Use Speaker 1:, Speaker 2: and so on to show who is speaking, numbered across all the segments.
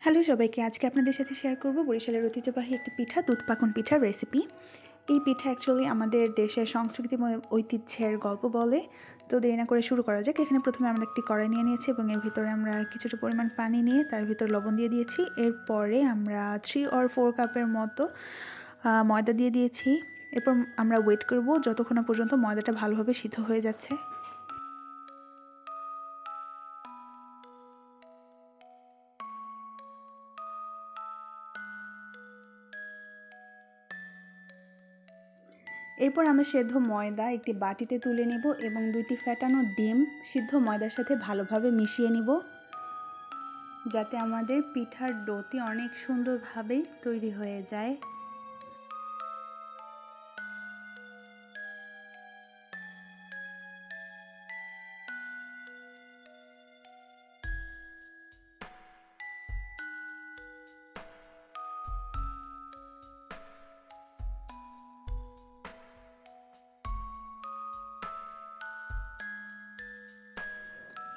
Speaker 1: Hello সবাইকে, আজকে আপনাদের সাথে শেয়ার করব বরিশালের ঐতিহ্যবাহী একটি পিঠা, দুধ পাকন পিঠার রেসিপি। এই পিঠা অ্যাকচুয়ালি আমাদের দেশের সংস্কৃতিময় ঐতিহ্যের গল্প বলে। তো দেরি না করে শুরু করা যাক। এখানে প্রথমে আমরা একটি কড়াই নিয়ে নিয়েছি এবং এর ভিতরে আমরা কিছুটা পরিমাণ পানি নিয়ে তার ভিতর লবণ দিয়ে দিয়েছি। এরপরে আমরা 3 or 4 কাপের মতো ময়দা দিয়ে দিয়েছি। এরপর আমরা ওয়েট করব যতক্ষণ না পর্যন্ত ময়দাটা ভালোভাবে সিদ্ধ হয়ে যাচ্ছে। এরপর আমরা সেদ্ধ ময়দা একটি বাটিতে তুলে নেব এবং 2টি ফ্যাটানো ডিম সিদ্ধ ময়দার সাথে ভালোভাবে মিশিয়ে নিব, যাতে আমাদের পিঠার ডোটি অনেক সুন্দরভাবে তৈরি হয়ে যায়।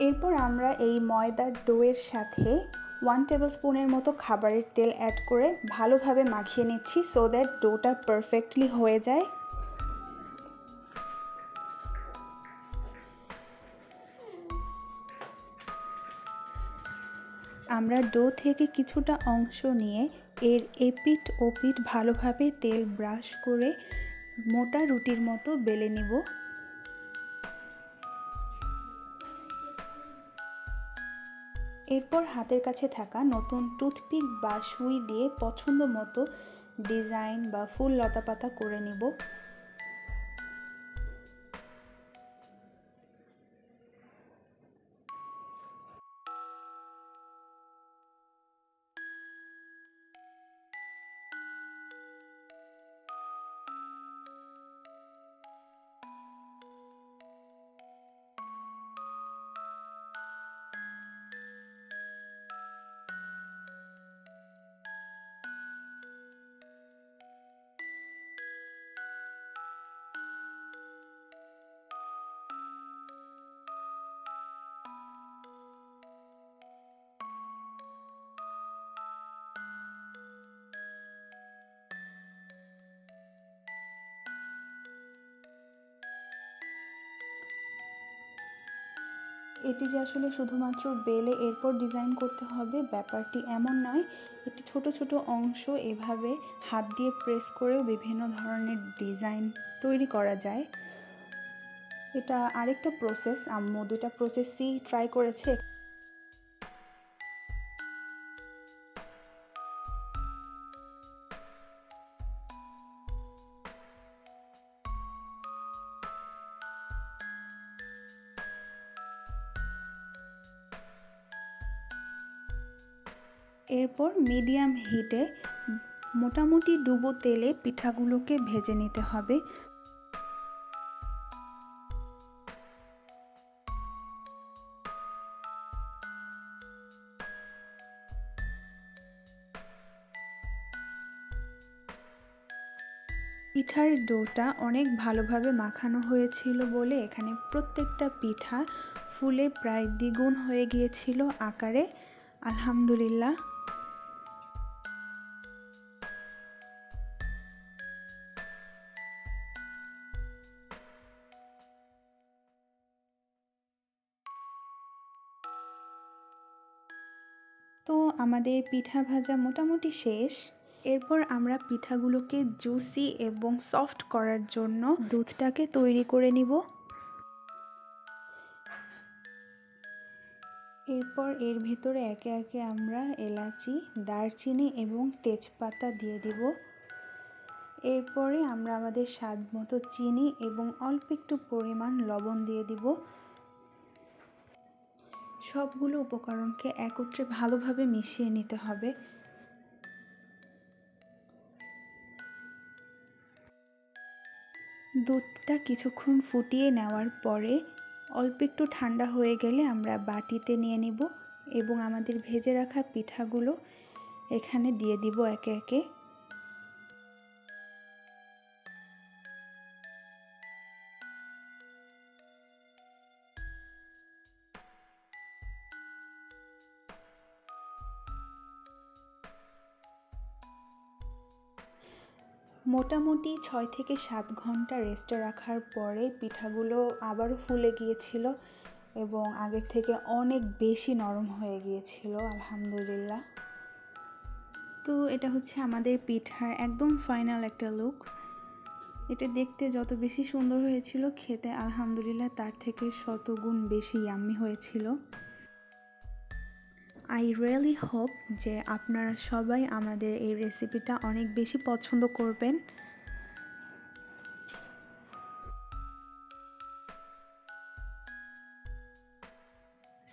Speaker 1: এরপর আমরা এই ময়দার ডোয়ের সাথে 1 টেবিল স্পুনের মতো খাবারের তেল অ্যাড করে ভালোভাবে মাখিয়ে নিচ্ছি, সো দ্যাট ডোটা পারফেক্টলি হয়ে যায়। আমরা ডো থেকে কিছুটা অংশ নিয়ে এর এপিঠ ওপিঠ ভালোভাবে তেল ব্রাশ করে মোটা রুটির মতো বেলে নিব। এরপর হাতের কাছে থাকা নতুন টুথপিক বা সুই দিয়ে পছন্দ মতো ডিজাইন বা ফুল লতাপাতা করে নিব। এটি যে আসলে শুধুমাত্র বেলে এরপর ডিজাইন করতে হবে ব্যাপারটি এমন নয়। এটি ছোট ছোট অংশ এভাবে হাত দিয়ে প্রেস করেও বিভিন্ন ধরনের ডিজাইন তৈরি করা যায়। এটা আরেকটা প্রসেস, আম্মু 2টা প্রসেসই ট্রাই করেছে। এরপর মিডিয়াম হিটে মোটামুটি ডুবো তেলে পিঠাগুলোকে ভেজে নিতে হবে। পিঠার ডোটা অনেক ভালোভাবে মাখানো হয়েছিল বলে এখানে প্রত্যেকটা পিঠা ফুলে প্রায় দ্বিগুণ হয়ে গিয়েছিল আকারে। আলহামদুলিল্লাহ। তো আমাদের পিঠা ভাজা মোটামুটি শেষ। এরপর আমরা পিঠাগুলোকে জুসি এবং সফট করার জন্য দুধটাকে তৈরি করে নিব। এরপর এর ভিতরে একে একে আমরা এলাচি, দারচিনি এবং তেজপাতা দিয়ে দিব। এরপরে আমরা আমাদের স্বাদ মতো চিনি এবং অল্প একটু পরিমাণ লবণ দিয়ে দিব। সবগুলো উপকরণকে একত্রে ভালোভাবে মিশিয়ে নিতে হবে। দুধটা কিছুক্ষণ ফুটিয়ে নেওয়ার পরে অল্প একটু ঠান্ডা হয়ে গেলে আমরা বাটিতে নিয়ে নিব এবং আমাদের ভেজে রাখা পিঠাগুলো এখানে দিয়ে দিব একে একে। মোটামুটি 6 থেকে 7 ঘন্টা রেস্টে রাখার পরে পিঠাগুলো আবারও ফুলে গিয়েছিল এবং আগের থেকে অনেক বেশি নরম হয়ে গিয়েছিল আলহামদুলিল্লাহ। তো এটা হচ্ছে আমাদের পিঠার একদম ফাইনাল একটা লুক। এটা দেখতে যত বেশি সুন্দর হয়েছিল, খেতে আলহামদুলিল্লাহ তার থেকে শতগুণ বেশি ইয়াম্মি হয়েছিল। আই রিয়েলি হোপ যে আপনারা সবাই আমাদের এই রেসিপিটা অনেক বেশি পছন্দ করবেন।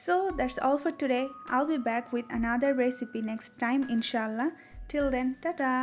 Speaker 1: So that's all for today. I'll be back with another recipe next time inshallah. Till then, ta-ta!